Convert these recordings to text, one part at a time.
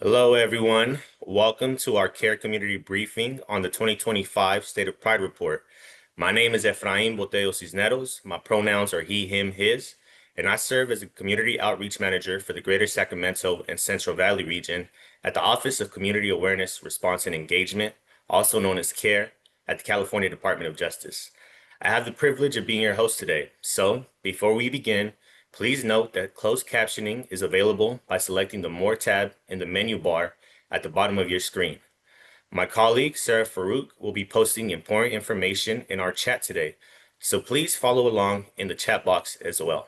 Hello, everyone. Welcome to our CARE Community Briefing on the 2025 State of Pride Report. My name is Efrain Boteo Cisneros. My pronouns are he, him, his, and I serve as a Community Outreach Manager for the Greater Sacramento and Central Valley region at the Office of Community Awareness, Response, and Engagement, also known as CARE, at the California Department of Justice. I have the privilege of being your host today. So, before we begin, please note that closed captioning is available by selecting the More tab in the menu bar at the bottom of your screen. My colleague, Sarah Farouk, will be posting important information in our chat today, so please follow along in the chat box as well.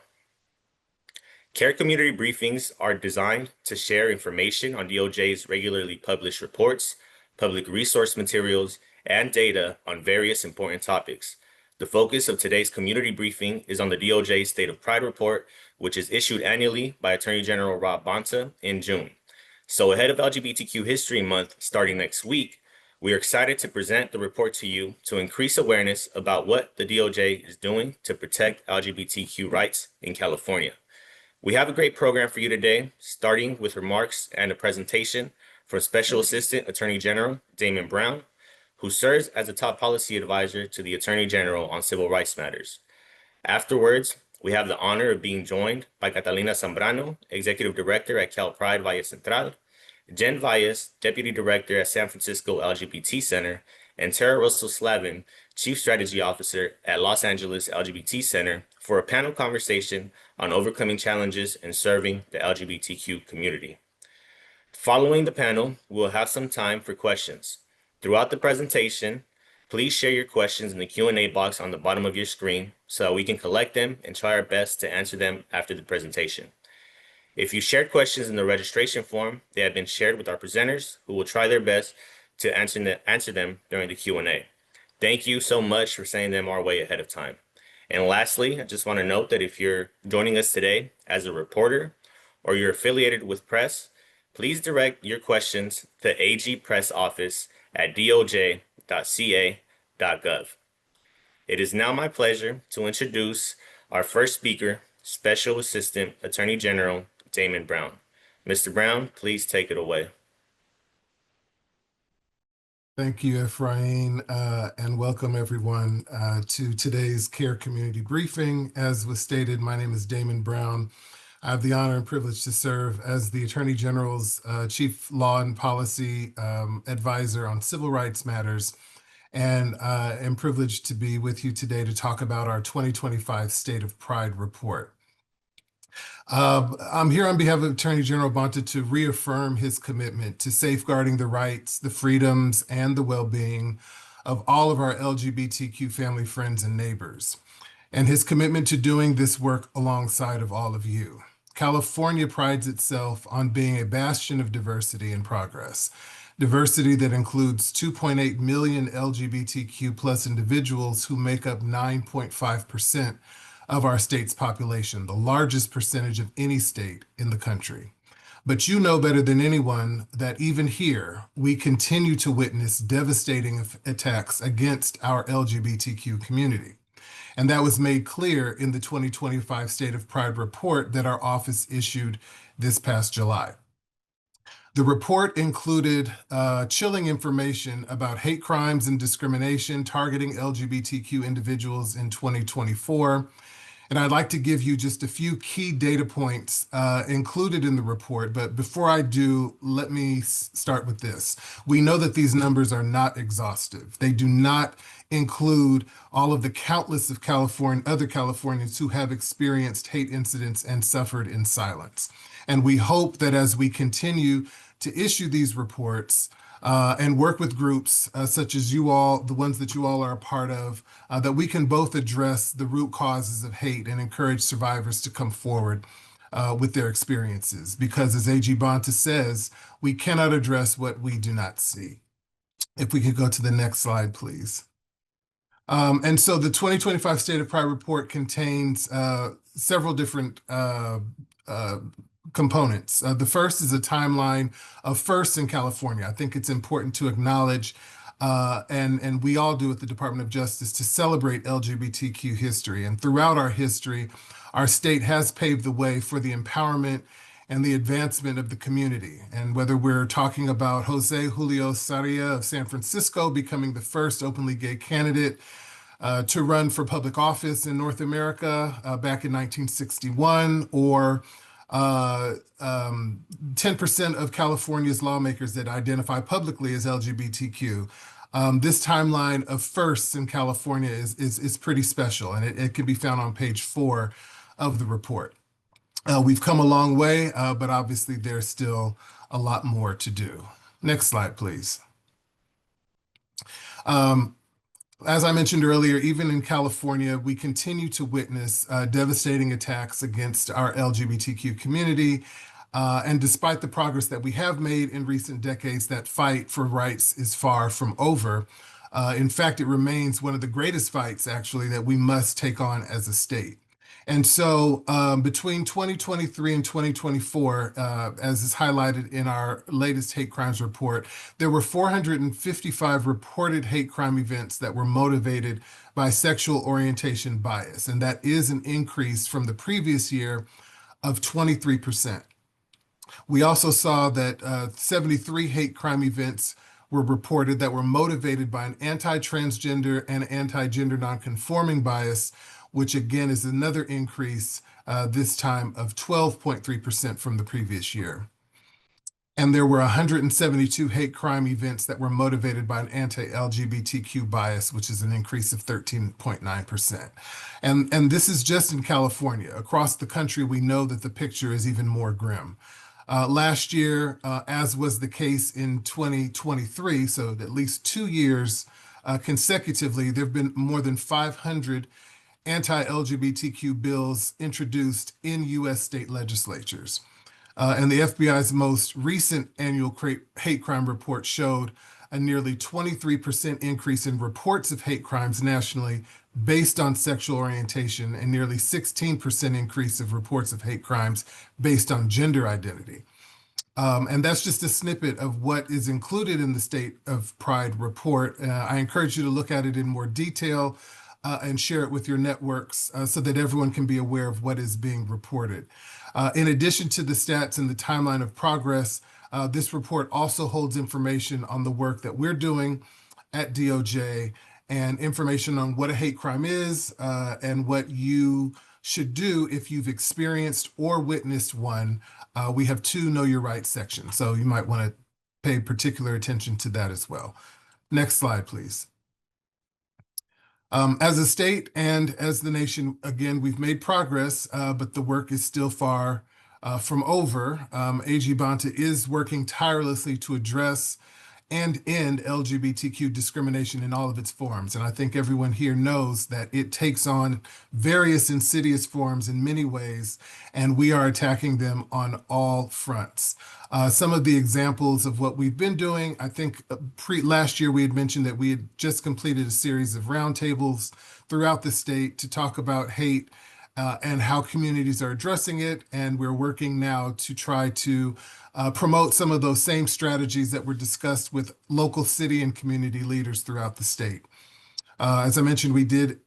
CARE Community Briefings are designed to share information on DOJ's regularly published reports, public resource materials, and data on various important topics. The focus of today's community briefing is on the DOJ State of Pride Report, which is issued annually by Attorney General Rob Bonta in June. So ahead of LGBTQ History Month starting next week, we are excited to present the report to you to increase awareness about what the DOJ is doing to protect LGBTQ rights in California. We have a great program for you today, starting with remarks and a presentation from Special Assistant Attorney General Damon Brown, who serves as a top policy advisor to the Attorney General on civil rights matters. Afterwards, we have the honor of being joined by Catalina Zambrano, Executive Director at Cal Pride Valle Central, Jen Valles, Deputy Director at San Francisco LGBT Center, and Tara Russell Slavin, Chief Strategy Officer at Los Angeles LGBT Center, for a panel conversation on overcoming challenges and serving the LGBTQ community. Following the panel, we'll have some time for questions. Throughout the presentation, please share your questions in the Q&A box on the bottom of your screen so that we can collect them and try our best to answer them after the presentation. If you shared questions in the registration form, they have been shared with our presenters, who will try their best to answer them during the Q&A. Thank you so much for sending them our way ahead of time. And lastly, I just want to note that if you're joining us today as a reporter or you're affiliated with press, please direct your questions to AG Press Office at doj.ca.gov. It is now my pleasure to introduce our first speaker, Special Assistant Attorney General Damon Brown. Mr. Brown, please take it away. Thank you, Efrain, and welcome everyone to today's CARE Community Briefing. As was stated, my name is Damon Brown. I have the honor and privilege to serve as the Attorney General's Chief Law and Policy Advisor on civil rights matters, and am privileged to be with you today to talk about our 2025 State of Pride Report. I'm here on behalf of Attorney General Bonta to reaffirm his commitment to safeguarding the rights, the freedoms, and the well-being of all of our LGBTQ family, friends, and neighbors, and his commitment to doing this work alongside of all of you. California prides itself on being a bastion of diversity and progress. Diversity that includes 2.8 million LGBTQ plus individuals who make up 9.5% of our state's population, the largest percentage of any state in the country. But you know better than anyone that even here, we continue to witness devastating attacks against our LGBTQ community. And that was made clear in the 2025 State of Pride report that our office issued this past July. The report included chilling information about hate crimes and discrimination targeting LGBTQ individuals in 2024. And I'd like to give you just a few key data points included in the report. But before I do, let me start with this. We know that these numbers are not exhaustive. They do not include all of the countless of other Californians who have experienced hate incidents and suffered in silence. And we hope that as we continue to issue these reports, and work with groups such as you all, the ones that you all are a part of, that we can both address the root causes of hate and encourage survivors to come forward with their experiences. Because as AG Bonta says, we cannot address what we do not see. If we could go to the next slide, please. And so the 2025 State of Pride report contains several different components. The first is a timeline of firsts in California. I think it's important to acknowledge, and we all do at the Department of Justice, to celebrate LGBTQ history. And throughout our history, our state has paved the way for the empowerment and the advancement of the community. And whether we're talking about Jose Julio Sarria of San Francisco becoming the first openly gay candidate to run for public office in North America back in 1961, or 10% of California's lawmakers that identify publicly as LGBTQ. This timeline of firsts in California is pretty special, and it can be found on page 4 of the report. We've come a long way, but obviously there's still a lot more to do. Next slide, please. As I mentioned earlier, even in California, we continue to witness devastating attacks against our LGBTQ community. And despite the progress that we have made in recent decades, that fight for rights is far from over. In fact, it remains one of the greatest fights, actually, that we must take on as a state. And so between 2023 and 2024, as is highlighted in our latest hate crimes report, there were 455 reported hate crime events that were motivated by sexual orientation bias. And that is an increase from the previous year of 23%. We also saw that 73 hate crime events were reported that were motivated by an anti-transgender and anti-gender nonconforming bias, which again is another increase, this time of 12.3% from the previous year. And there were 172 hate crime events that were motivated by an anti-LGBTQ bias, which is an increase of 13.9%. And this is just in California. Across the country, we know that the picture is even more grim. Last year, as was the case in 2023, so at least 2 years consecutively, there have been more than 500 anti-LGBTQ bills introduced in U.S. state legislatures. And the FBI's most recent annual hate crime report showed a nearly 23% increase in reports of hate crimes nationally based on sexual orientation, and nearly 16% increase of reports of hate crimes based on gender identity. And that's just a snippet of what is included in the State of Pride report. I encourage you to look at it in more detail and share it with your networks so that everyone can be aware of what is being reported. In addition to the stats and the timeline of progress, this report also holds information on the work that we're doing at DOJ and information on what a hate crime is and what you should do if you've experienced or witnessed one. We have 2 Know Your Rights sections, so you might want to pay particular attention to that as well. Next slide, please. As a state and as the nation, again, we've made progress, but the work is still far from over. AG Bonta is working tirelessly to address and end LGBTQ discrimination in all of its forms. And I think everyone here knows that it takes on various insidious forms in many ways, and we are attacking them on all fronts. Some of the examples of what we've been doing, I think last year we had mentioned that we had just completed a series of roundtables throughout the state to talk about hate and how communities are addressing it. And we're working now to try to promote some of those same strategies that were discussed with local city and community leaders throughout the state. As I mentioned, we did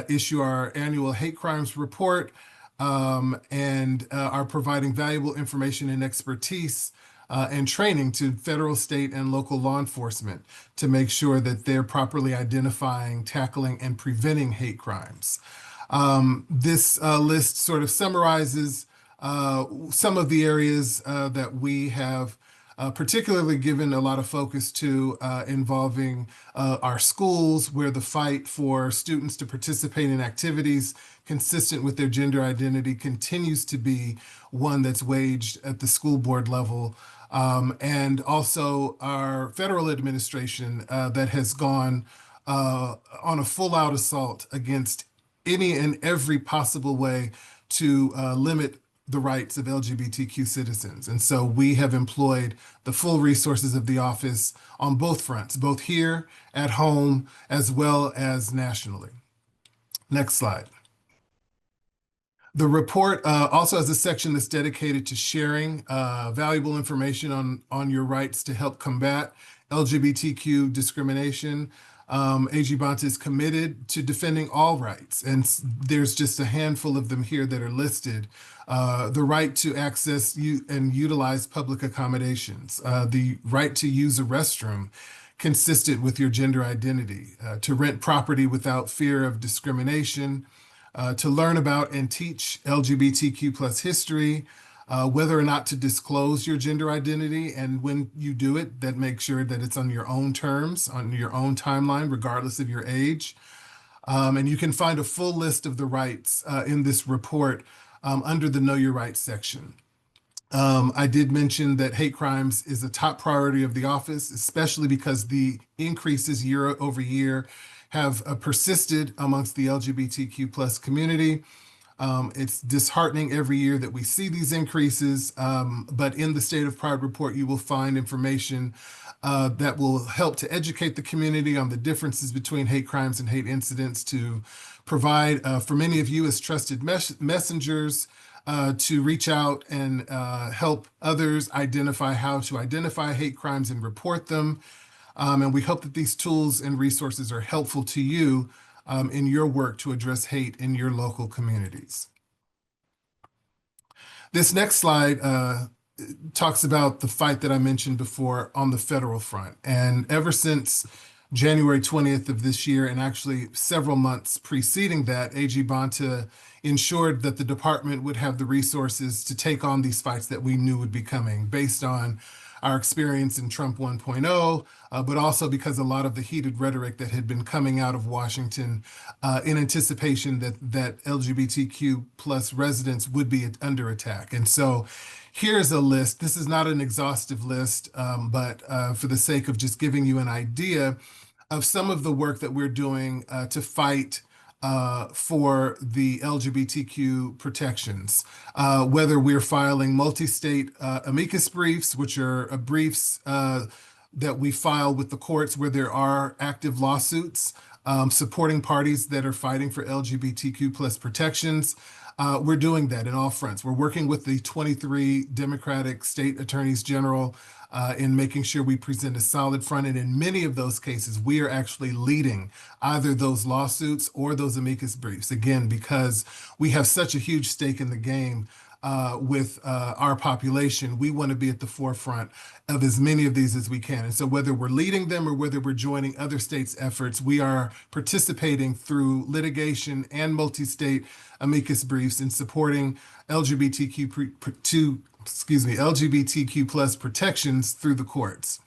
issue our annual hate crimes report and are providing valuable information and expertise and training to federal, state, and local law enforcement to make sure that they're properly identifying, tackling, and preventing hate crimes. This list sort of summarizes some of the areas that we have particularly given a lot of focus to, involving our schools, where the fight for students to participate in activities consistent with their gender identity continues to be one that's waged at the school board level. And also our federal administration that has gone on a full-out assault against any and every possible way to limit the rights of LGBTQ citizens. And so we have employed the full resources of the office on both fronts, both here at home as well as nationally. Next slide. The report also has a section that's dedicated to sharing valuable information on your rights to help combat LGBTQ discrimination. AG Bonta is committed to defending all rights, and there's just a handful of them here that are listed. The right to access and utilize public accommodations, the right to use a restroom consistent with your gender identity, to rent property without fear of discrimination, to learn about and teach LGBTQ plus history, whether or not to disclose your gender identity, and when you do it, that make sure that it's on your own terms, on your own timeline, regardless of your age. And you can find a full list of the rights in this report under the Know Your Rights section. I did mention that hate crimes is a top priority of the office, especially because the increases year over year have persisted amongst the LGBTQ plus community. It's disheartening every year that we see these increases, but in the State of Pride report, you will find information that will help to educate the community on the differences between hate crimes and hate incidents, to provide for many of you as trusted messengers to reach out and help others identify how to identify hate crimes and report them. And we hope that these tools and resources are helpful to you in your work to address hate in your local communities. This next slide talks about the fight that I mentioned before on the federal front. And ever since January 20th of this year, and actually several months preceding that, AG Bonta ensured that the department would have the resources to take on these fights that we knew would be coming based on our experience in Trump 1.0, but also because a lot of the heated rhetoric that had been coming out of Washington in anticipation that LGBTQ plus residents would be under attack. And so here's a list. This is not an exhaustive list, but for the sake of just giving you an idea of some of the work that we're doing to fight for the LGBTQ protections, whether we're filing multi-state amicus briefs, which are briefs that we file with the courts where there are active lawsuits supporting parties that are fighting for LGBTQ plus protections. We're doing that in all fronts. We're working with the 23 Democratic state attorneys general in making sure we present a solid front. And in many of those cases, we are actually leading either those lawsuits or those amicus briefs, again, because we have such a huge stake in the game with our population. We want to be at the forefront of as many of these as we can. And so whether we're leading them or whether we're joining other states' efforts, we are participating through litigation and multi-state amicus briefs in supporting LGBTQ plus protections through the courts.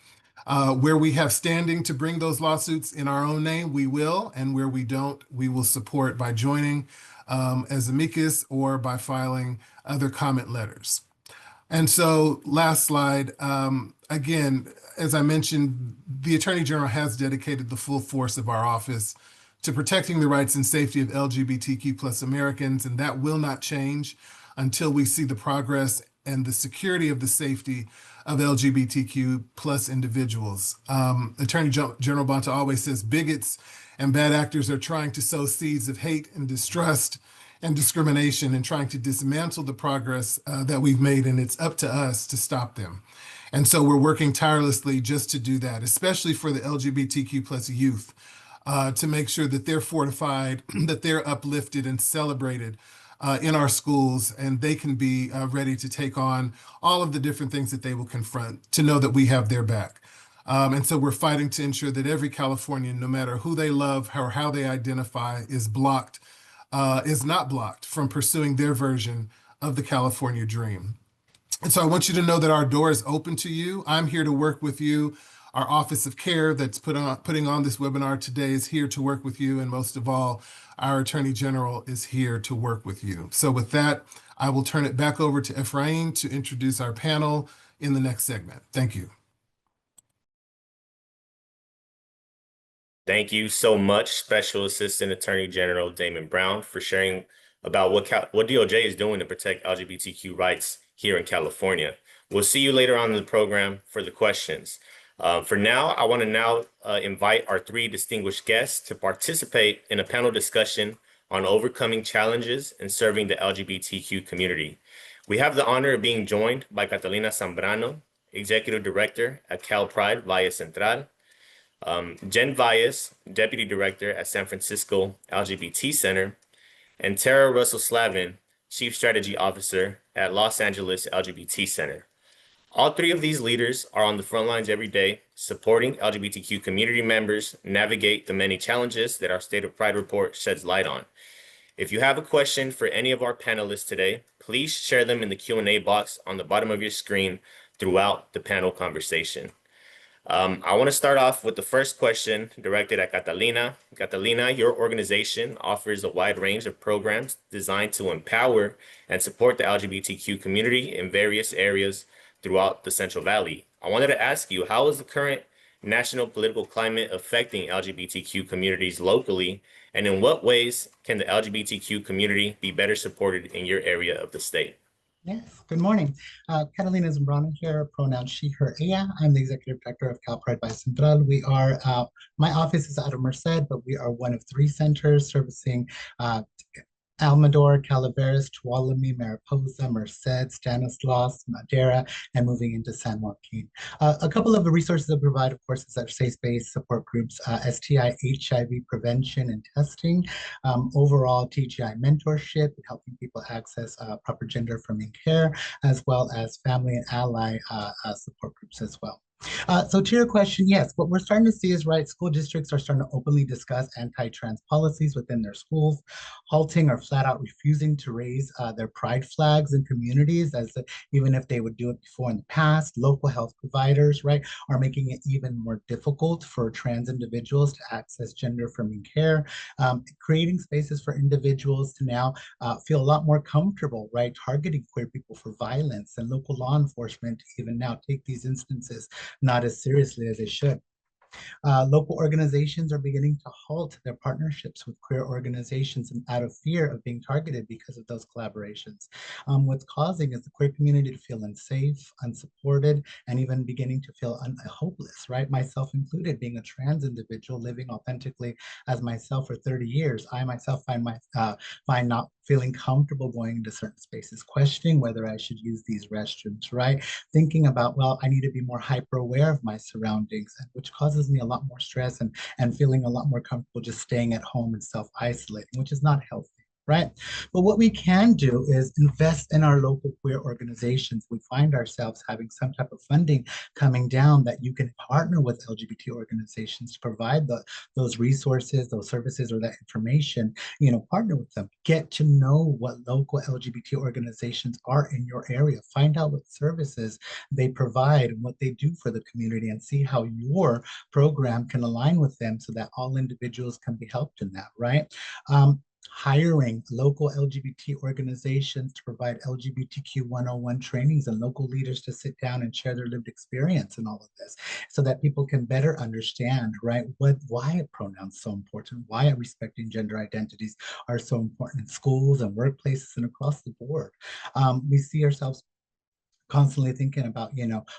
Where we have standing to bring those lawsuits in our own name, we will, and where we don't, we will support by joining as amicus or by filing other comment letters. And so last slide, again, as I mentioned, the Attorney General has dedicated the full force of our office to protecting the rights and safety of LGBTQ plus Americans, and that will not change until we see the progress and the security of the safety of LGBTQ plus individuals. Attorney General Bonta always says bigots and bad actors are trying to sow seeds of hate and distrust and discrimination and trying to dismantle the progress that we've made, and it's up to us to stop them. And so we're working tirelessly just to do that, especially for the LGBTQ plus youth, to make sure that they're fortified, that they're uplifted and celebrated in our schools, and they can be ready to take on all of the different things that they will confront, to know that we have their back. And so we're fighting to ensure that every Californian, no matter who they love or how they identify, is not blocked from pursuing their version of the California dream. And so I want you to know that our door is open to you. I'm here to work with you. Our Office of Care that's putting on this webinar today is here to work with you. And most of all, our Attorney General is here to work with you. So with that, I will turn it back over to Ephraim to introduce our panel in the next segment. Thank you. Thank you so much, Special Assistant Attorney General Damon Brown, for sharing about what DOJ is doing to protect LGBTQ rights here in California. We'll see you later on in the program for the questions. For now, I want to invite our three distinguished guests to participate in a panel discussion on overcoming challenges and serving the LGBTQ community. We have the honor of being joined by Catalina Zambrano, Executive Director at Cal Pride Valle Central, Jen Valles, Deputy Director at San Francisco LGBT Center, and Tara Russell Slavin, Chief Strategy Officer at Los Angeles LGBT Center. All three of these leaders are on the front lines every day, supporting LGBTQ community members navigate the many challenges that our State of Pride report sheds light on. If you have a question for any of our panelists today, please share them in the Q&A box on the bottom of your screen throughout the panel conversation. I want to start off with the first question directed at Catalina. Catalina, your organization offers a wide range of programs designed to empower and support the LGBTQ community in various areas throughout the Central Valley. I wanted to ask you, how is the current national political climate affecting LGBTQ communities locally, and in what ways can the LGBTQ community be better supported in your area of the state? Yes, good morning. Catalina Zambrano here, pronoun she, her, ella. I'm the executive director of Cal Pride by Central. My office is out of Merced, but we are one of three centers servicing uh, Almador, Calaveras, Tuolumne, Mariposa, Merced, Stanislaus, Madera, and moving into San Joaquin. A couple of the resources that we provide, of course, is our safe-based support groups, STI, HIV prevention and testing, overall TGI mentorship, helping people access proper gender-affirming care, as well as family and ally support groups as well. So to your question, yes, what we're starting to see is, right, school districts are starting to openly discuss anti-trans policies within their schools, halting or flat out refusing to raise their pride flags in communities, even if they would do it before in the past. Local health providers, right, are making it even more difficult for trans individuals to access gender-affirming care, creating spaces for individuals to now feel a lot more comfortable, right, targeting queer people for violence, and local law enforcement even now take these instances not as seriously as they should. Local organizations are beginning to halt their partnerships with queer organizations and out of fear of being targeted because of those collaborations. What's causing is the queer community to feel unsafe, unsupported, and even beginning to feel hopeless, right? Myself included, being a trans individual living authentically as myself for 30 years, I myself find not feeling comfortable going into certain spaces, questioning whether I should use these restrooms, right? Thinking about, well, I need to be more hyper aware of my surroundings, which causes me a lot more stress and feeling a lot more comfortable just staying at home and self-isolating, which is not healthy. Right. But what we can do is invest in our local queer organizations. We find ourselves having some type of funding coming down that you can partner with LGBT organizations to provide those resources, those services, or that information, partner with them. Get to know what local LGBT organizations are in your area. Find out what services they provide and what they do for the community, and see how your program can align with them so that all individuals can be helped in that, right? Hiring local LGBT organizations to provide LGBTQ 101 trainings, and local leaders to sit down and share their lived experience in all of this, so that people can better understand, right, why pronouns so important, why respecting gender identities are so important in schools and workplaces and across the board. We see ourselves constantly thinking about,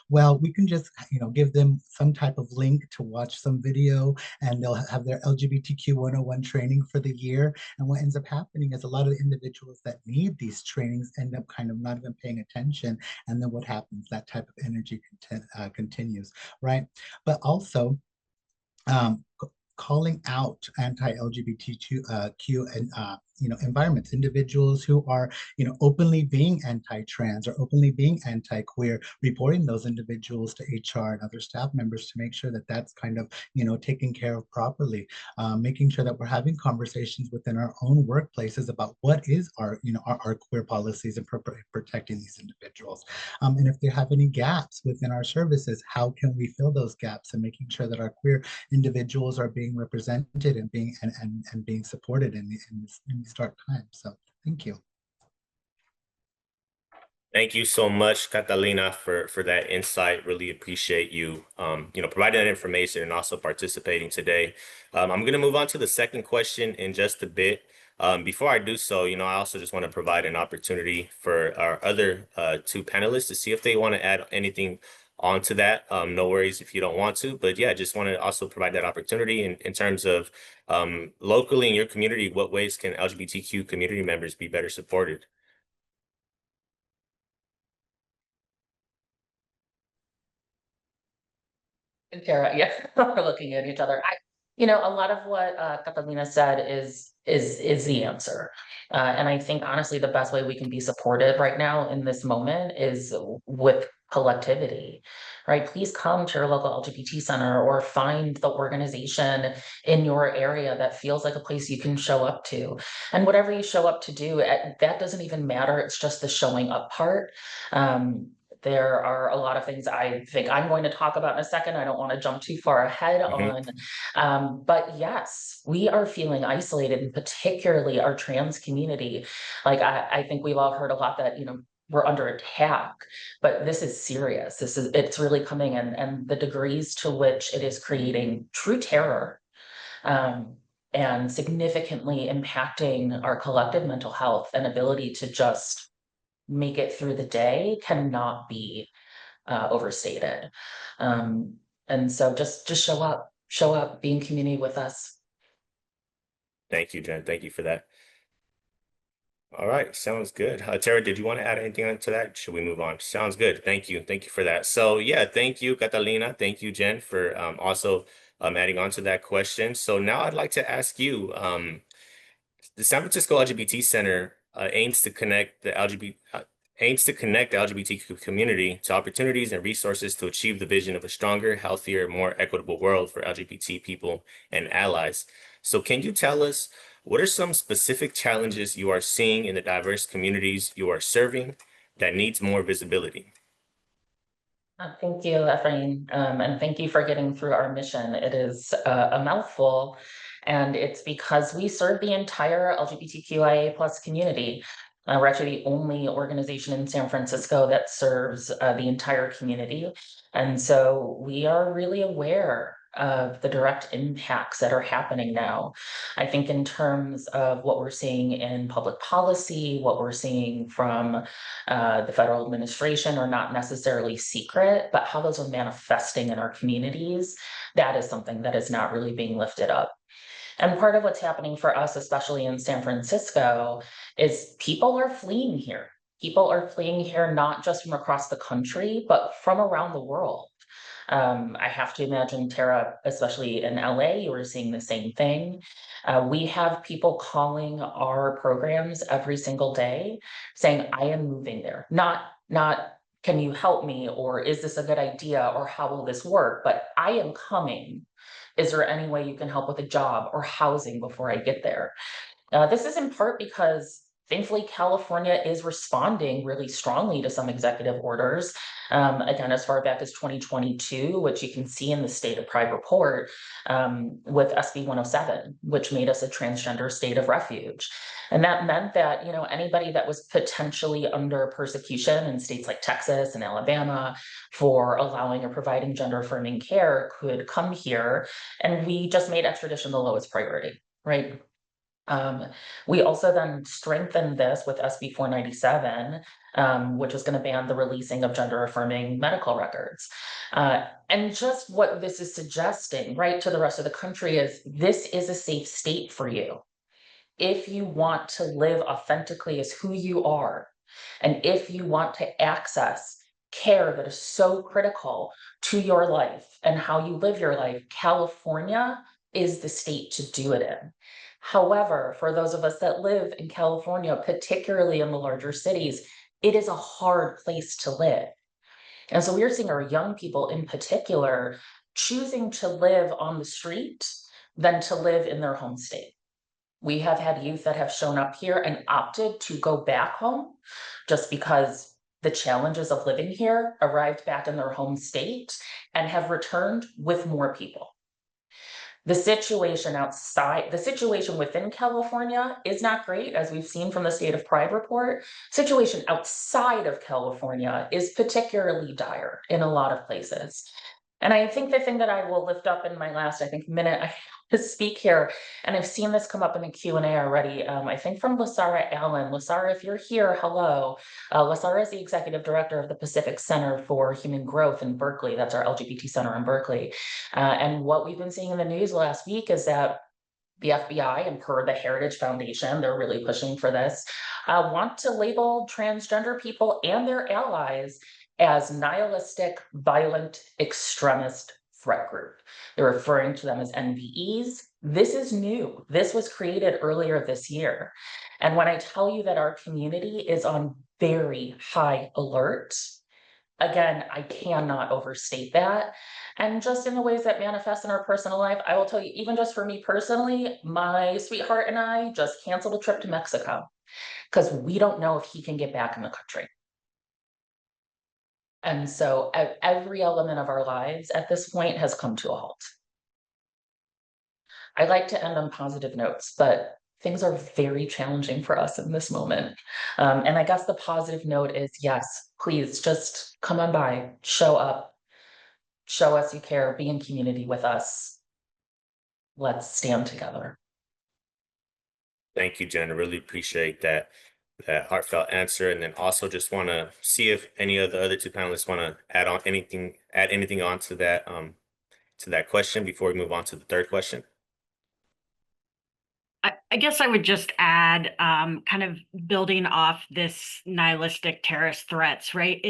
well, we can just, give them some type of link to watch some video and they'll have their LGBTQ 101 training for the year. And what ends up happening is a lot of the individuals that need these trainings end up kind of not even paying attention. And then what happens? That type of energy continues, right? But also, calling out anti-LGBTQ and environments, individuals who are openly being anti-trans or openly being anti-queer, reporting those individuals to HR and other staff members to make sure that that's kind of taken care of properly, making sure that we're having conversations within our own workplaces about what is our our queer policies and protecting these individuals, and if they have any gaps within our services, how can we fill those gaps, and making sure that our queer individuals are being represented and being supported in these dark times. So thank you. Thank you so much, Catalina, for that insight. Really appreciate you, providing that information and also participating today. I'm going to move on to the second question in just a bit. Before I do so, I also just want to provide an opportunity for our other two panelists to see if they want to add anything onto that. No worries if you don't want to, but yeah, just want to also provide that opportunity in terms of locally in your community, what ways can LGBTQ community members be better supported? And Tara, yeah, we're looking at each other. A lot of what Catalina said is the answer. And I think honestly, the best way we can be supported right now in this moment is with collectivity, right? Please come to your local LGBT center or find the organization in your area that feels like a place you can show up to. And whatever you show up to do, that doesn't even matter. It's just the showing up part. There are a lot of things I think I'm going to talk about in a second. I don't want to jump too far ahead on. But yes, we are feeling isolated, and particularly our trans community. Like I think we've all heard a lot that, we're under attack, but this is serious. It's really coming in, and the degrees to which it is creating true terror, and significantly impacting our collective mental health and ability to just make it through the day cannot be overstated. And so just show up, be in community with us. Thank you, Jen. Thank you for that. All right, sounds good. Tara, did you want to add anything to that? Should we move on? Sounds good. Thank you. Thank you for that. So yeah, thank you, Catalina. Thank you, Jen, for also adding on to that question. So now I'd like to ask you, the San Francisco LGBT Center aims to connect the LGBTQ community to opportunities and resources to achieve the vision of a stronger, healthier, more equitable world for LGBT people and allies. So can you tell us, what are some specific challenges you are seeing in the diverse communities you are serving that needs more visibility? Thank you, Ephraim, and thank you for getting through our mission. It is a mouthful, and it's because we serve the entire LGBTQIA+ community. We're actually the only organization in San Francisco that serves the entire community. And so we are really aware of the direct impacts that are happening now. I think in terms of what we're seeing in public policy, what we're seeing from the federal administration are not necessarily secret, but how those are manifesting in our communities, that is something that is not really being lifted up. And part of what's happening for us, especially in San Francisco, is people are fleeing here. People are fleeing here not just from across the country, but from around the world. I have to imagine, Tara, especially in LA, you were seeing the same thing. We have people calling our programs every single day saying, I am moving there. Not, can you help me? Or is this a good idea? Or how will this work? But I am coming. Is there any way you can help with a job or housing before I get there? This is in part because thankfully California is responding really strongly to some executive orders. Again, as far back as 2022, which you can see in the State of Pride report, with SB 107, which made us a transgender state of refuge. And that meant that, anybody that was potentially under persecution in states like Texas and Alabama for allowing or providing gender affirming care could come here. And we just made extradition the lowest priority, right? We also then strengthened this with SB 497, which is going to ban the releasing of gender affirming medical records. And just what this is suggesting, right, to the rest of the country is this is a safe state for you. If you want to live authentically as who you are, and if you want to access care that is so critical to your life and how you live your life, California is the state to do it in. However, for those of us that live in California, particularly in the larger cities, it is a hard place to live. And so we're seeing our young people in particular choosing to live on the street than to live in their home state. We have had youth that have shown up here and opted to go back home just because the challenges of living here arrived back in their home state and have returned with more people. The situation within California is not great, as we've seen from the State of Pride report. Situation outside of California is particularly dire in a lot of places. And I think the thing that I will lift up in my last, minute I have to speak here, and I've seen this come up in the Q&A already, I think from Lasara Allen. Lasara, if you're here, hello. Lasara is the Executive Director of the Pacific Center for Human Growth in Berkeley. That's our LGBT center in Berkeley. And what we've been seeing in the news last week is that the FBI, and per the Heritage Foundation, they're really pushing for this, want to label transgender people and their allies as nihilistic, violent, extremist threat group. They're referring to them as NVEs. This is new. This was created earlier this year. And when I tell you that our community is on very high alert, again, I cannot overstate that. And just in the ways that manifest in our personal life, I will tell you, even just for me personally, my sweetheart and I just canceled a trip to Mexico because we don't know if he can get back in the country. And so every element of our lives at this point has come to a halt. I like to end on positive notes, but things are very challenging for us in this moment. And I guess the positive note is, yes, please just come on by, show up, show us you care, be in community with us. Let's stand together. Thank you, Jen. I really appreciate that heartfelt answer. And then also just want to see if any of the other two panelists want to add anything on to that question before we move on to the third question. I guess I would just add, kind of building off this nihilistic terrorist threats, right?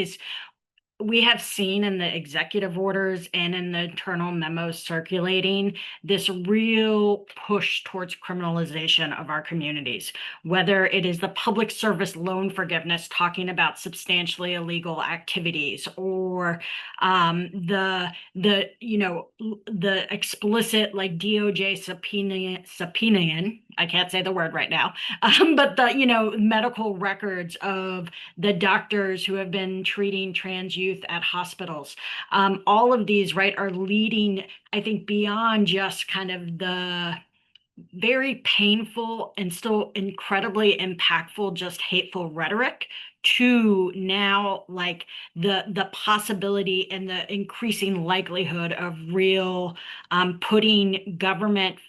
We have seen in the executive orders and in the internal memos circulating this real push towards criminalization of our communities, whether it is the public service loan forgiveness talking about substantially illegal activities, or the explicit like DOJ subpoenaing, I can't say the word right now, but the medical records of the doctors who have been treating trans youth at hospitals. All of these, right, are leading, I think, beyond just kind of the very painful and still incredibly impactful, just hateful rhetoric, to now like the possibility and the increasing likelihood of real putting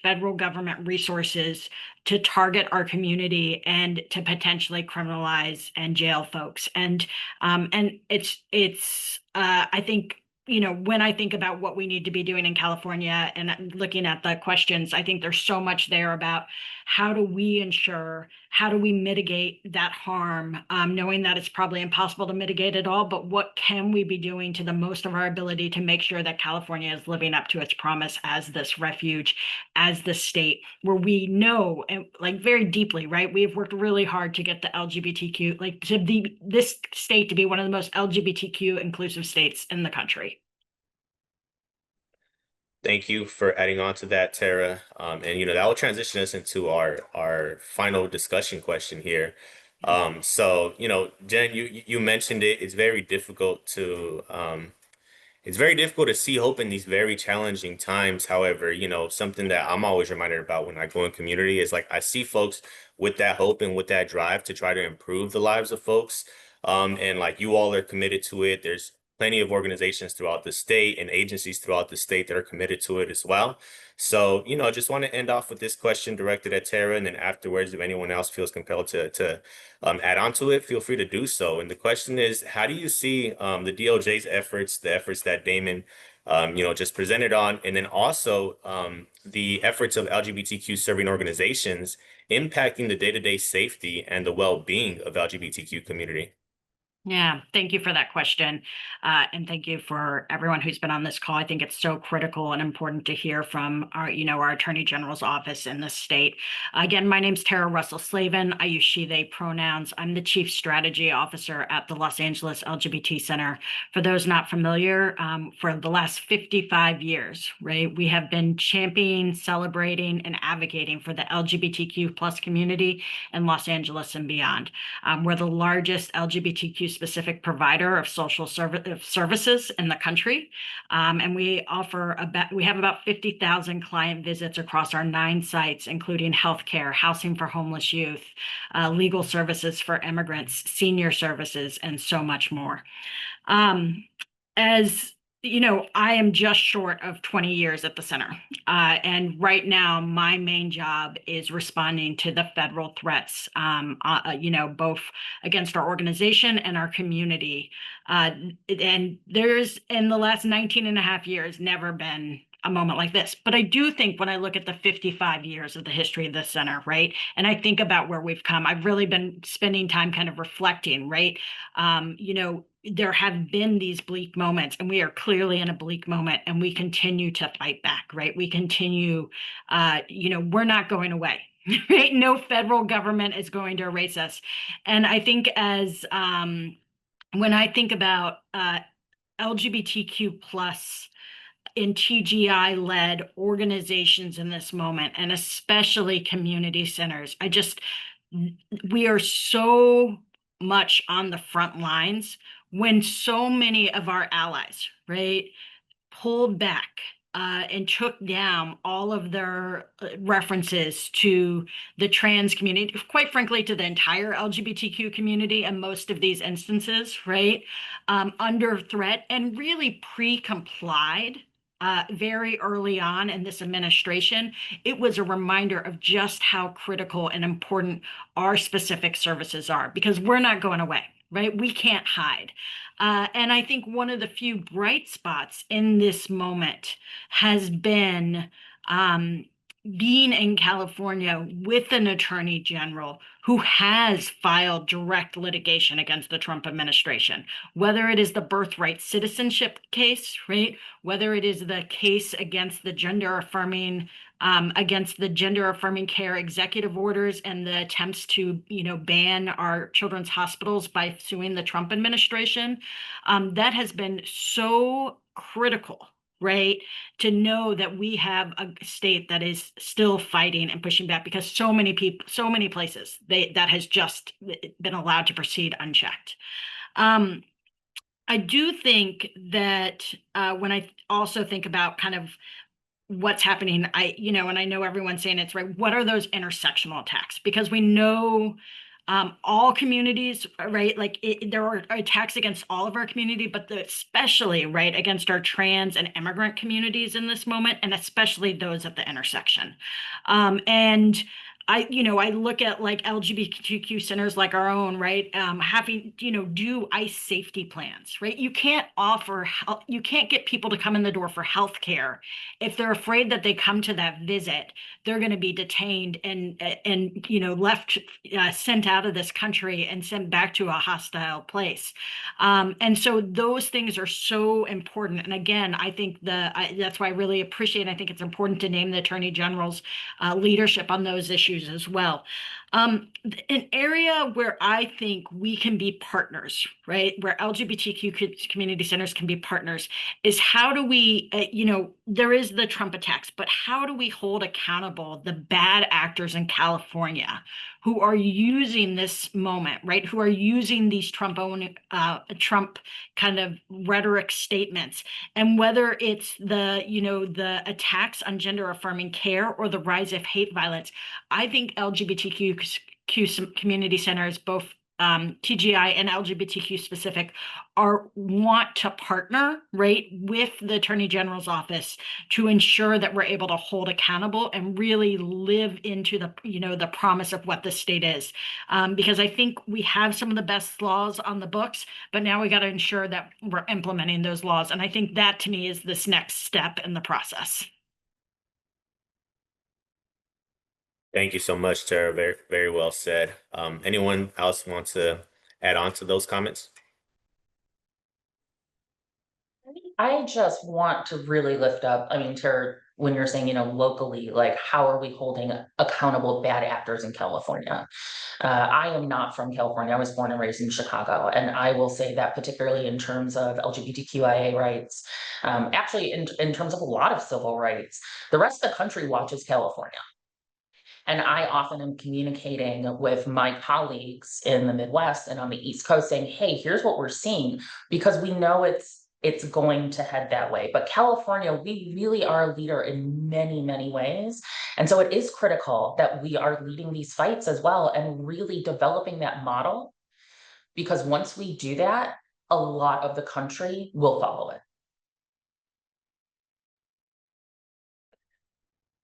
federal government resources to target our community and to potentially criminalize and jail folks. And it's I think, when I think about what we need to be doing in California and looking at the questions, I think there's so much there about how do we mitigate that harm, knowing that it's probably impossible to mitigate it all, but what can we be doing to the most of our ability to make sure that California is living up to its promise as this refuge, as the state where we know, and like very deeply, right? We have worked really hard to get the LGBTQ, this state to be one of the most LGBTQ inclusive states in the country. Thank you for adding on to that, Tara. And that will transition us into our final discussion question here. So Jen, you mentioned it. It's very difficult to see hope in these very challenging times. However, something that I'm always reminded about when I go in community is like I see folks with that hope and with that drive to try to improve the lives of folks. And like you all are committed to it. There's plenty of organizations throughout the state and agencies throughout the state that are committed to it as well. So, just want to end off with this question directed at Tara, and then afterwards, if anyone else feels compelled to add on to it, feel free to do so. And the question is, how do you see the DOJ's efforts, the efforts that Damon just presented on, and then also the efforts of LGBTQ serving organizations impacting the day-to-day safety and the well-being of LGBTQ community? Yeah, thank you for that question. And thank you for everyone who's been on this call. I think it's so critical and important to hear from our Attorney General's office in the state. Again, my name's Tara Russell Slavin. I use she, they pronouns. I'm the Chief Strategy Officer at the Los Angeles LGBT Center. For those not familiar, for the last 55 years, right, we have been championing, celebrating, and advocating for the LGBTQ plus community in Los Angeles and beyond. We're the largest LGBTQ specific provider of social services in the country. And we have about 50,000 client visits across our 9 sites, including healthcare, housing for homeless youth, legal services for immigrants, senior services, and so much more. I am just short of 20 years at the center. And right now, my main job is responding to the federal threats, both against our organization and our community. And there's, in the last 19 and a half years, never been a moment like this. But I do think when I look at the 55 years of the history of the center, right, and I think about where we've come, I've really been spending time kind of reflecting, right? You know, there have been these bleak moments, and we are clearly in a bleak moment, and we continue to fight back, right? We continue, you know, we're not going away. Right? No federal government is going to erase us. And I think as when I think about LGBTQ plus in TGI-led organizations in this moment, and especially community centers, we are so much on the front lines when so many of our allies, right, pulled back and took down all of their references to the trans community, quite frankly, to the entire LGBTQ community in most of these instances, right, under threat, and really pre-complied very early on in this administration. It was a reminder of just how critical and important our specific services are, because we're not going away, right? We can't hide. And I think one of the few bright spots in this moment has been being in California with an attorney general who has filed direct litigation against the Trump administration, whether it is the birthright citizenship case, right? Whether it is the case against the gender affirming care executive orders and the attempts to, you know, ban our children's hospitals by suing the Trump administration. That has been so critical, right? To know that we have a state that is still fighting and pushing back, because so many people, so many places, that has just been allowed to proceed unchecked. I do think that when I also think about kind of what's happening, and I know everyone's saying it's right, what are those intersectional attacks? Because we know all communities, right? Like there are attacks against all of our community, but especially, right, against our trans and immigrant communities in this moment, and especially those at the intersection. And I look at like LGBTQ centers like our own, right? Having, do ICE safety plans, right? You can't get people to come in the door for healthcare if they're afraid that they come to that visit, they're going to be detained and left, sent out of this country and sent back to a hostile place. And so those things are so important. And again, I think that's why I really appreciate, I think it's important to name the Attorney General's leadership on those issues as well. An area where I think we can be partners, right, where LGBTQ community centers can be partners, is how do we, there is the Trump attacks, but how do we hold accountable the bad actors in California who are using this moment, right, who are using these Trump kind of rhetoric statements, and whether it's the attacks on gender affirming care or the rise of hate violence. I think LGBTQ community centers, both TGI and LGBTQ specific, want to partner, right, with the Attorney General's office to ensure that we're able to hold accountable and really live into the promise of what the state is. Because I think we have some of the best laws on the books, but now we got to ensure that we're implementing those laws. And I think that to me is this next step in the process. Thank you so much, Tara. Very, very well said. Anyone else want to add on to those comments? I just want to really lift up, Tara, when you're saying, locally, like, how are we holding accountable bad actors in California? I am not from California. I was born and raised in Chicago. And I will say that particularly in terms of LGBTQIA rights, actually in terms of a lot of civil rights, the rest of the country watches California. And I often am communicating with my colleagues in the Midwest and on the East Coast saying, hey, here's what we're seeing, because we know it's going to head that way. But California, we really are a leader in many, many ways. And so it is critical that we are leading these fights as well and really developing that model, because once we do that, a lot of the country will follow it.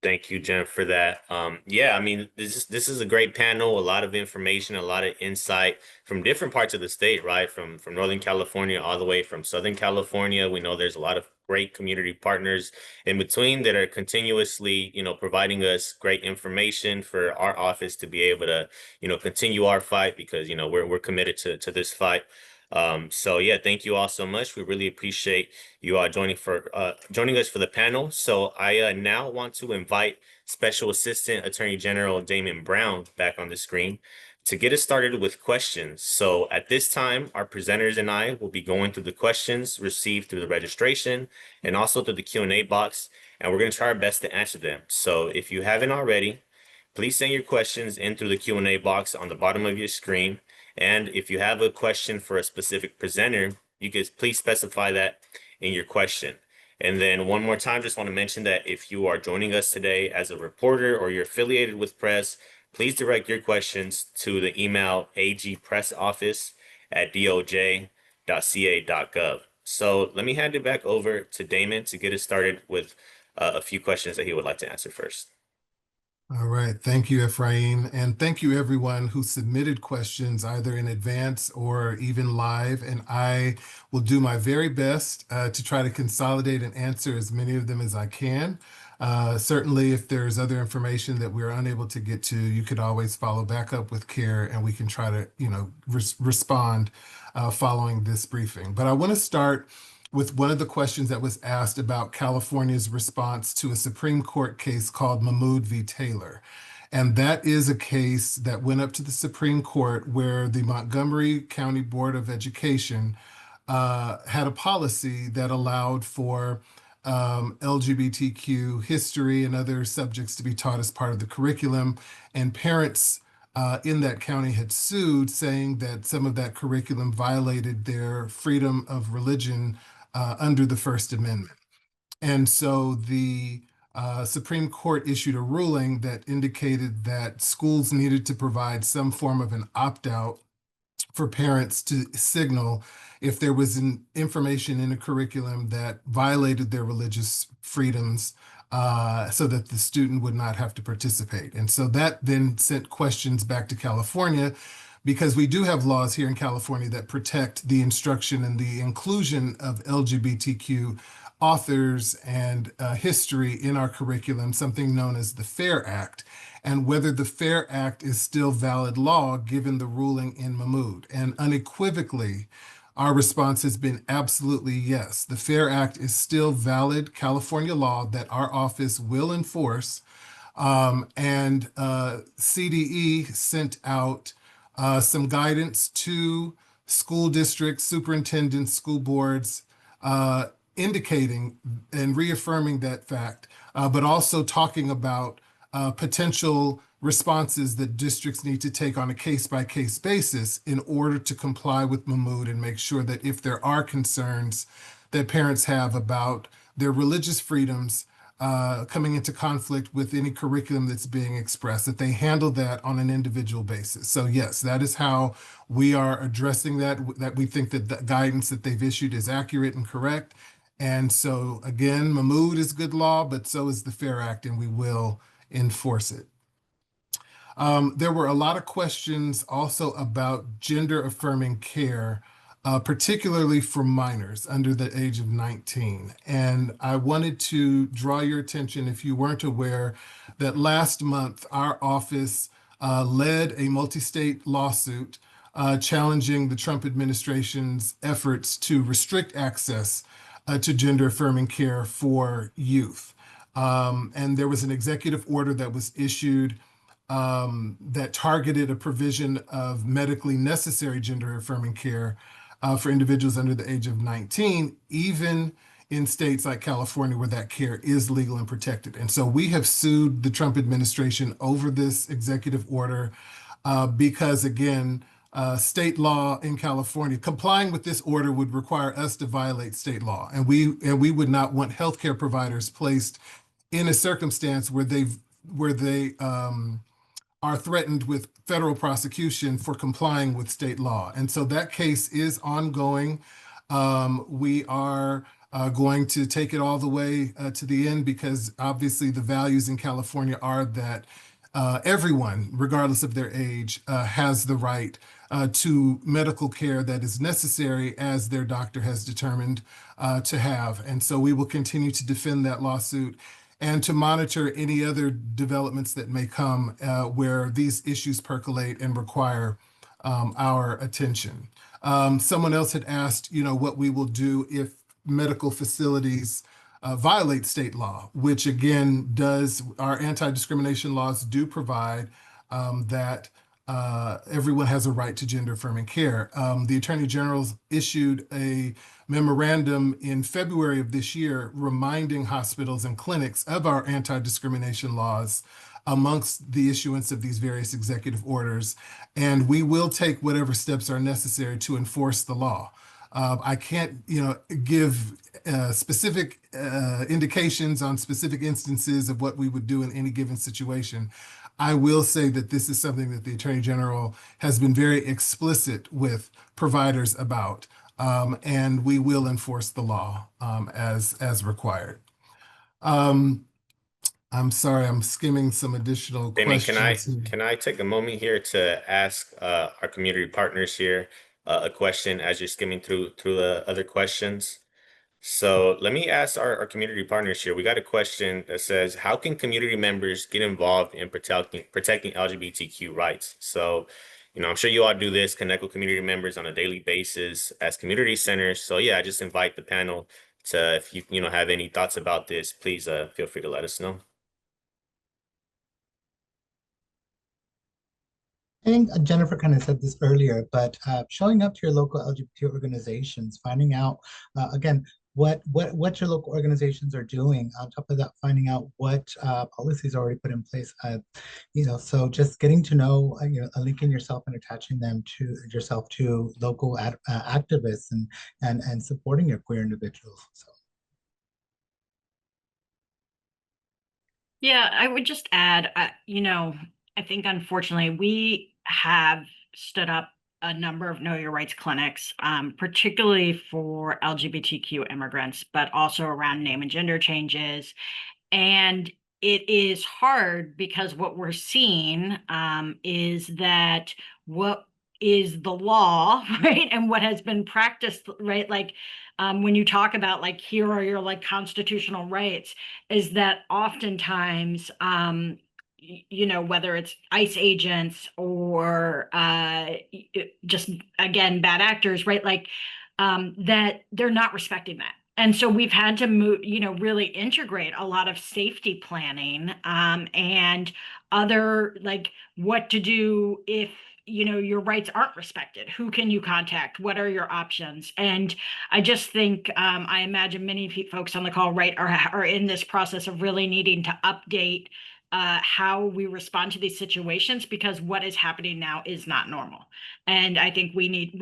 Thank you, Jen, for that. Yeah, I mean, this is a great panel, a lot of information, a lot of insight from different parts of the state, right? From Northern California all the way from Southern California. We know there's a lot of great community partners in between that are continuously, providing us great information for our office to be able to, continue our fight because, we're committed to this fight. So yeah, thank you all so much. We really appreciate you all joining us for the panel. So I now want to invite Special Assistant Attorney General Damon Brown back on the screen to get us started with questions. So at this time, our presenters and I will be going through the questions received through the registration and also through the Q&A box, and we're going to try our best to answer them. So if you haven't already, please send your questions in through the Q&A box on the bottom of your screen. And if you have a question for a specific presenter, you can please specify that in your question. And then one more time, just want to mention that if you are joining us today as a reporter or you're affiliated with press, please direct your questions to the email agpressoffice@doj.ca.gov. So let me hand it back over to Damon to get us started with a few questions that he would like to answer first. All right. Thank you, Ephraim. And thank you, everyone who submitted questions either in advance or even live. And I will do my very best to try to consolidate and answer as many of them as I can. Certainly, if there's other information that we're unable to get to, you could always follow back up with CARE and we can try to, respond following this briefing. But I want to start with one of the questions that was asked about California's response to a Supreme Court case called Mahmoud v. Taylor. And that is a case that went up to the Supreme Court where the Montgomery County Board of Education had a policy that allowed for LGBTQ history and other subjects to be taught as part of the curriculum. And parents in that county had sued, saying that some of that curriculum violated their freedom of religion under the First Amendment. And so the Supreme Court issued a ruling that indicated that schools needed to provide some form of an opt-out for parents to signal if there was information in a curriculum that violated their religious freedoms so that the student would not have to participate. And so that then sent questions back to California, because we do have laws here in California that protect the instruction and the inclusion of LGBTQ authors and history in our curriculum, something known as the FAIR Act, and whether the FAIR Act is still valid law given the ruling in Mahmoud. And unequivocally, our response has been absolutely yes. The FAIR Act is still valid California law that our office will enforce. And CDE sent out some guidance to school districts, superintendents, school boards, indicating and reaffirming that fact, but also talking about potential responses that districts need to take on a case-by-case basis in order to comply with Mahmoud and make sure that if there are concerns that parents have about their religious freedoms coming into conflict with any curriculum that's being expressed, that they handle that on an individual basis. So yes, that is how we are addressing that we think that the guidance that they've issued is accurate and correct. And so again, Mahmoud is good law, but so is the FAIR Act, and we will enforce it. There were a lot of questions also about gender-affirming care, particularly for minors under the age of 19. And I wanted to draw your attention, if you weren't aware, that last month our office led a multi-state lawsuit challenging the Trump administration's efforts to restrict access to gender-affirming care for youth. And there was an executive order that was issued that targeted a provision of medically necessary gender-affirming care for individuals under the age of 19, even in states like California where that care is legal and protected. And so we have sued the Trump administration over this executive order because, again, state law in California, complying with this order would require us to violate state law. And we would not want healthcare providers placed in a circumstance where they are threatened with federal prosecution for complying with state law. And so that case is ongoing. We are going to take it all the way to the end, because obviously the values in California are that everyone, regardless of their age, has the right to medical care that is necessary as their doctor has determined to have. And so we will continue to defend that lawsuit and to monitor any other developments that may come where these issues percolate and require our attention. Someone else had asked, what we will do if medical facilities violate state law, which again our anti-discrimination laws do provide that everyone has a right to gender affirming care. The Attorney General issued a memorandum in February of this year reminding hospitals and clinics of our anti-discrimination laws amongst the issuance of these various executive orders, and we will take whatever steps are necessary to enforce the law. I can't, give specific indications on specific instances of what we would do in any given situation. I will say that this is something that the Attorney General has been very explicit with providers about, and we will enforce the law as required. I'm sorry, I'm skimming some additional Damien, questions. can I take a moment here to ask our community partners here a question as you're skimming through the other questions? So let me ask our community partners here. We got a question that says, how can community members get involved in protecting LGBTQ rights? So, I'm sure you all do this, connect with community members on a daily basis as community centers. So yeah, I just invite the panel to, if you have any thoughts about this, please feel free to let us know. I think Jennifer kind of said this earlier, but showing up to your local LGBT organizations, finding out, again, what your local organizations are doing. On top of that, finding out what policies are already put in place. So just getting to know, linking yourself and attaching yourself to local activists and supporting your queer individuals. So. Yeah, I would just add, I think unfortunately we have stood up a number of Know Your Rights clinics, particularly for LGBTQ immigrants, but also around name and gender changes. And it is hard because what we're seeing is that what is the law, right? And what has been practiced, right? Like when you talk about like, here are your like constitutional rights, is that oftentimes, whether it's ICE agents or just, again, bad actors, right? Like that they're not respecting that. And so we've had to move, really integrate a lot of safety planning and other, like what to do if, your rights aren't respected. Who can you contact? What are your options? And I just think, I imagine many folks on the call, right, are in this process of really needing to update how we respond to these situations, because what is happening now is not normal. And I think we need,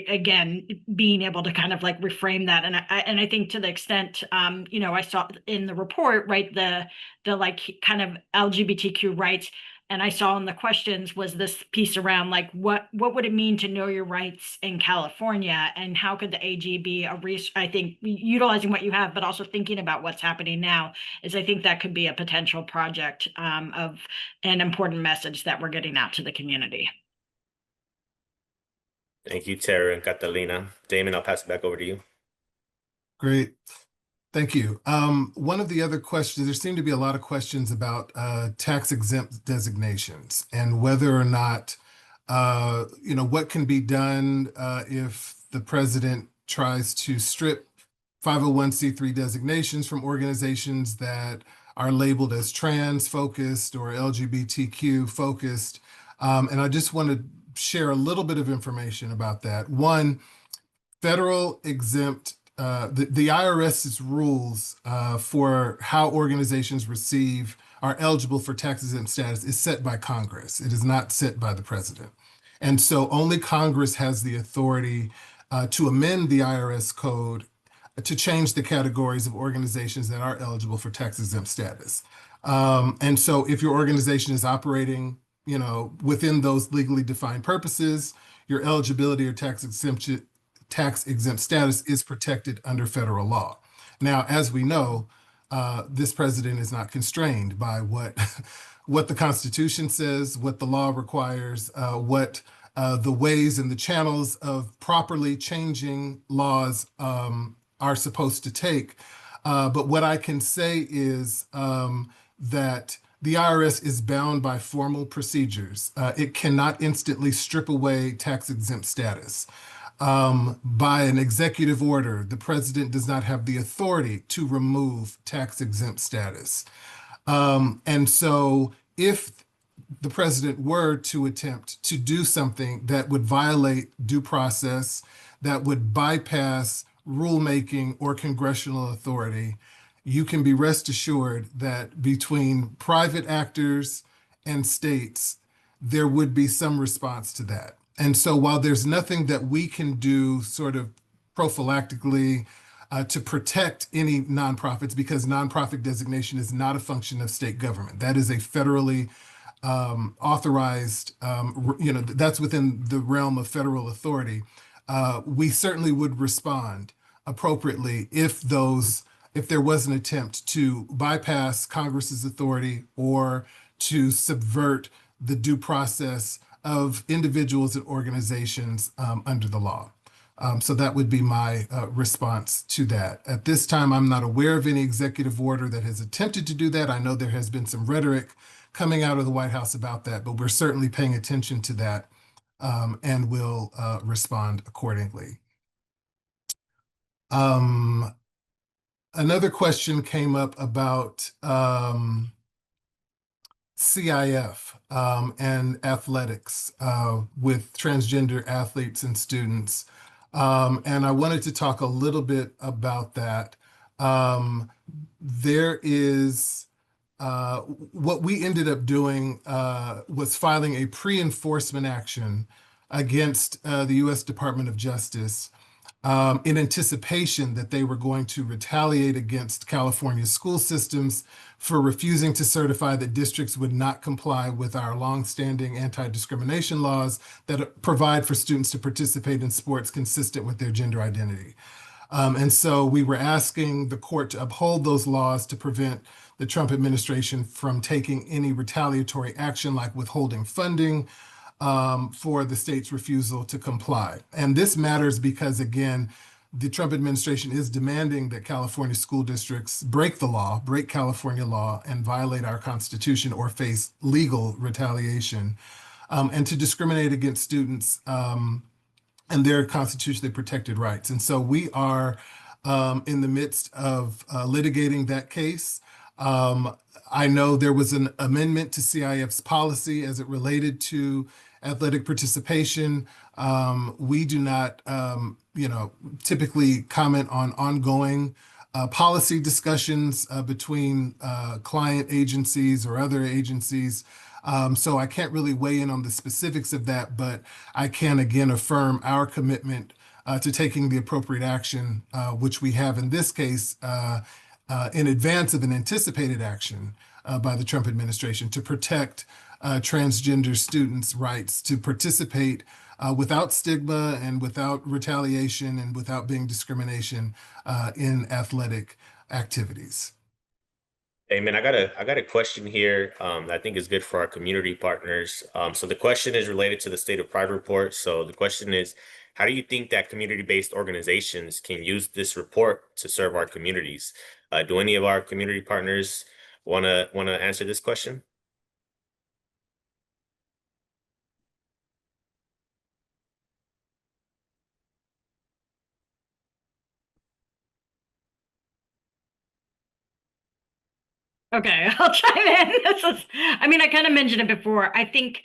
again, being able to kind of like reframe that. And I think to the extent, I saw in the report, right, the like kind of LGBTQ rights, and I saw in the questions was this piece around like, what would it mean to know your rights in California, and how could the AG be I think utilizing what you have, but also thinking about what's happening now, is I think that could be a potential project of an important message that we're getting out to the community. Thank you, Tara and Catalina. Damon, I'll pass it back over to you. Great. Thank you. One of the other questions, there seem to be a lot of questions about tax exempt designations and whether or not, what can be done if the president tries to strip 501c3 designations from organizations that are labeled as trans focused or LGBTQ focused. And I just want to share a little bit of information about that. One, federal exempt the IRS's rules for how organizations are eligible for tax exempt status is set by Congress. It is not set by the president. And so only Congress has the authority to amend the IRS code to change the categories of organizations that are eligible for tax exempt status. And so if your organization is operating, within those legally defined purposes, your eligibility or tax exempt status is protected under federal law. Now, as we know, this president is not constrained by what the Constitution says, what the law requires, what the ways and the channels of properly changing laws are supposed to take. But what I can say is that the IRS is bound by formal procedures. It cannot instantly strip away tax exempt status. By an executive order, the president does not have the authority to remove tax exempt status. And so if the president were to attempt to do something that would violate due process, that would bypass rulemaking or congressional authority, you can be rest assured that between private actors and states, there would be some response to that. And so while there's nothing that we can do sort of prophylactically to protect any nonprofits, because nonprofit designation is not a function of state government. That is a federally authorized, that's within the realm of federal authority. We certainly would respond appropriately if there was an attempt to bypass Congress's authority or to subvert the due process of individuals and organizations under the law. So that would be my response to that. At this time, I'm not aware of any executive order that has attempted to do that. I know there has been some rhetoric coming out of the White House about that, but we're certainly paying attention to that and will respond accordingly. Another question came up about CIF and athletics with transgender athletes and students. And I wanted to talk a little bit about that. There is what we ended up doing was filing a pre-enforcement action against the U.S. Department of Justice in anticipation that they were going to retaliate against California school systems for refusing to certify that districts would not comply with our longstanding anti-discrimination laws that provide for students to participate in sports consistent with their gender identity. And so we were asking the court to uphold those laws to prevent the Trump administration from taking any retaliatory action like withholding funding for the state's refusal to comply. And this matters because, again, the Trump administration is demanding that California school districts break the law, break California law, and violate our Constitution or face legal retaliation, and to discriminate against students and their constitutionally protected rights. And so we are in the midst of litigating that case. I know there was an amendment to CIF's policy as it related to athletic participation. We do not, typically comment on ongoing policy discussions between client agencies or other agencies. So I can't really weigh in on the specifics of that, but I can again affirm our commitment to taking the appropriate action, which we have in this case in advance of an anticipated action by the Trump administration to protect transgender students' rights to participate without stigma and without retaliation and without being discrimination in athletic activities. Amen. I got a question here that I think is good for our community partners. So the question is related to the State of Pride report. So the question is, how do you think that community-based organizations can use this report to serve our communities? Do any of our community partners want to answer this question? Okay, I'll chime in. I kind of mentioned it before. I think,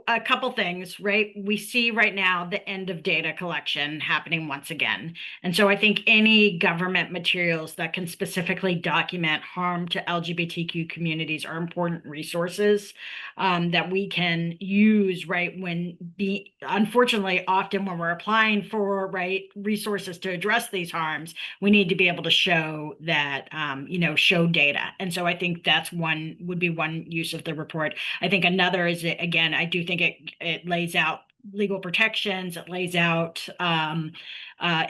a couple things, right? We see right now the end of data collection happening once again. And so I think any government materials that can specifically document harm to LGBTQ communities are important resources that we can use, right? Unfortunately, often when we're applying for, right, resources to address these harms, we need to be able to show that, show data. And so I think that's would be one use of the report. I think another is, again, I do think it lays out legal protections. It lays out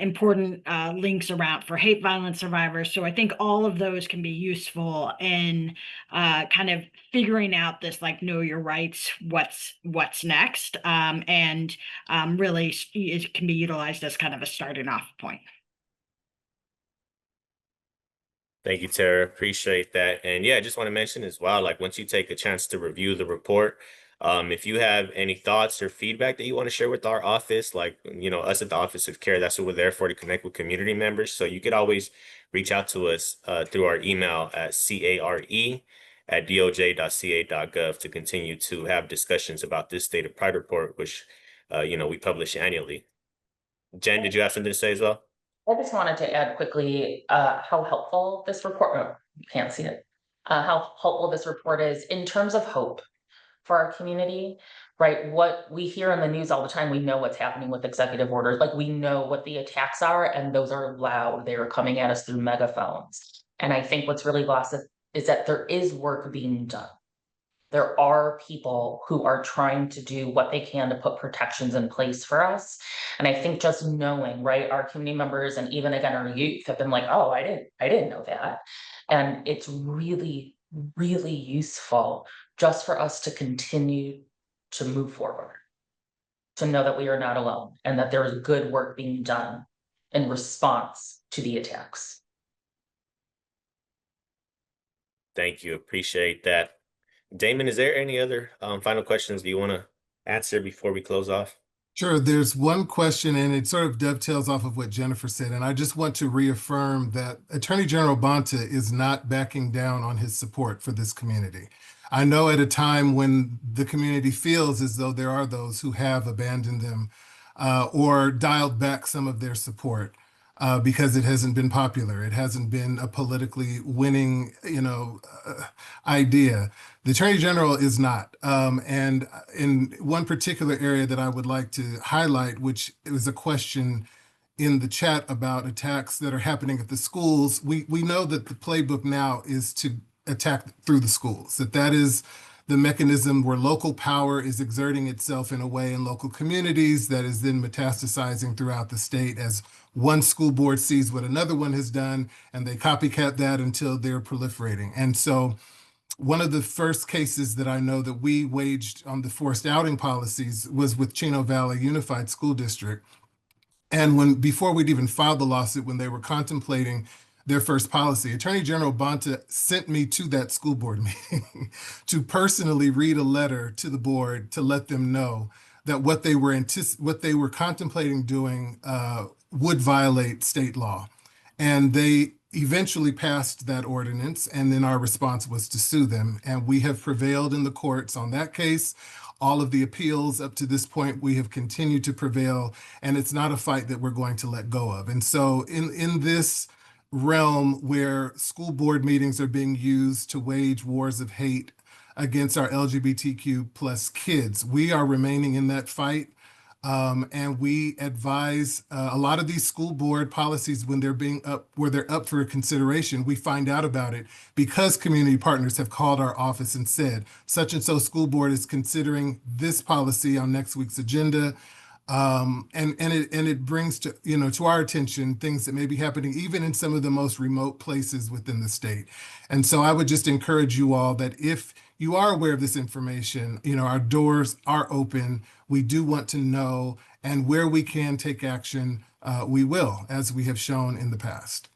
important links around for hate violence survivors. So I think all of those can be useful in kind of figuring out this, like, know your rights, what's next, and really it can be utilized as kind of a starting off point. Thank you, Tara. Appreciate that. And yeah, I just want to mention as well, like once you take a chance to review the report, if you have any thoughts or feedback that you want to share with our office, like, us at the Office of CARE, that's what we're there for, to connect with community members. So you could always reach out to us through our email at care@doj.ca.gov to continue to have discussions about this State of Pride report, which, we publish annually. Jen, did you have something to say as well? I just wanted to add quickly, how helpful this report, oh, you can't see it, how helpful this report is in terms of hope for our community, right? What we hear in the news all the time, we know what's happening with executive orders, like we know what the attacks are, and those are loud. They are coming at us through megaphones. And I think what's really lost is that there is work being done. There are people who are trying to do what they can to put protections in place for us. And I think just knowing, right, our community members and even again our youth have been like, oh, I didn't know that. And it's really, really useful just for us to continue to move forward, to know that we are not alone and that there is good work being done in response to the attacks. Thank you. Appreciate that. Damon, is there any other final questions do you want to answer before we close off? Sure. There's one question, and it sort of dovetails off of what Jennifer said. And I just want to reaffirm that Attorney General Bonta is not backing down on his support for this community. I know at a time when the community feels as though there are those who have abandoned them or dialed back some of their support because it hasn't been popular. It hasn't been a politically winning, idea. The Attorney General is not. And in one particular area that I would like to highlight, which is a question in the chat about attacks that are happening at the schools, we know that the playbook now is to attack through the schools, that is the mechanism where local power is exerting itself in a way in local communities that is then metastasizing throughout the state as one school board sees what another one has done and they copycat that until they're proliferating. And so one of the first cases that I know that we waged on the forced outing policies was with Chino Valley Unified School District. And before we'd even filed the lawsuit, when they were contemplating their first policy, Attorney General Bonta sent me to that school board meeting to personally read a letter to the board to let them know that what they were contemplating doing would violate state law. And they eventually passed that ordinance, and then our response was to sue them. And we have prevailed in the courts on that case. All of the appeals up to this point, we have continued to prevail, and it's not a fight that we're going to let go of. And so in this realm where school board meetings are being used to wage wars of hate against our LGBTQ plus kids, we are remaining in that fight. And we advise a lot of these school board policies when they're up for consideration. We find out about it because community partners have called our office and said, such and so school board is considering this policy on next week's agenda. And it brings to our attention things that may be happening even in some of the most remote places within the state. And so I would just encourage you all that if you are aware of this information, our doors are open. We do want to know, and where we can take action, we will, as we have shown in the past.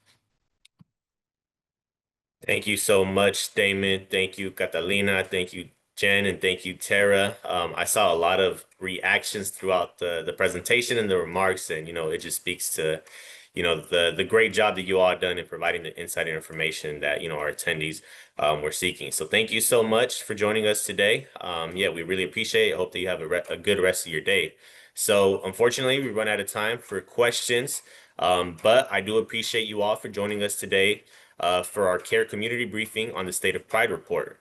Thank you so much, Damon. Thank you, Catalina. Thank you, Jen, and thank you, Tara. I saw a lot of reactions throughout the presentation and the remarks, and it just speaks to the great job that you all done in providing the insight and information that our attendees were seeking. So thank you so much for joining us today. Yeah, we really appreciate it. I hope that you have a good rest of your day. So unfortunately, we run out of time for questions, but I do appreciate you all for joining us today for our CARE community briefing on the State of Pride report.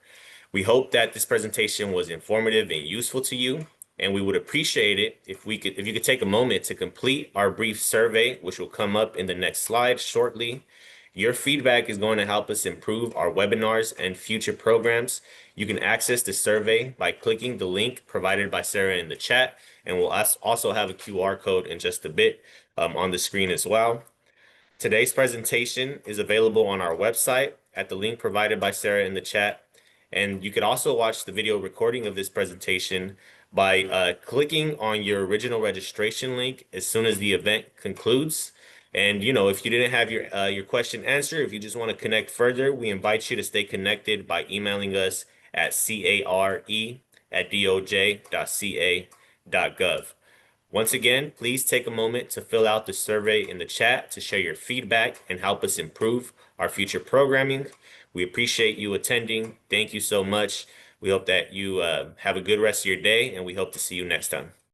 We hope that this presentation was informative and useful to you, and we would appreciate it if you could take a moment to complete our brief survey, which will come up in the next slide shortly. Your feedback is going to help us improve our webinars and future programs. You can access the survey by clicking the link provided by Sarah in the chat, and we'll also have a QR code in just a bit on the screen as well. Today's presentation is available on our website at the link provided by Sarah in the chat. And you can also watch the video recording of this presentation by clicking on your original registration link as soon as the event concludes. And if you didn't have your question answered, if you just want to connect further, we invite you to stay connected by emailing us at care@doj.ca.gov. Once again, please take a moment to fill out the survey in the chat to share your feedback and help us improve our future programming. We appreciate you attending. Thank you so much. We hope that you have a good rest of your day, and we hope to see you next time.